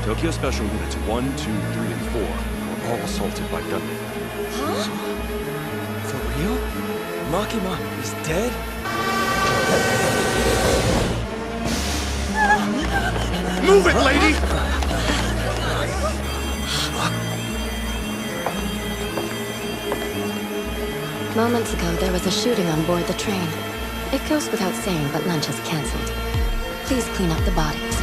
Tokyo Special Units 1, 2, 3, and 4 were all assaulted by gunmen. Huh? For real? Makima is dead? Move it, lady! Moments ago, there was a shooting on board the train. It goes without saying, but lunch is cancelled. Please clean up the bodies.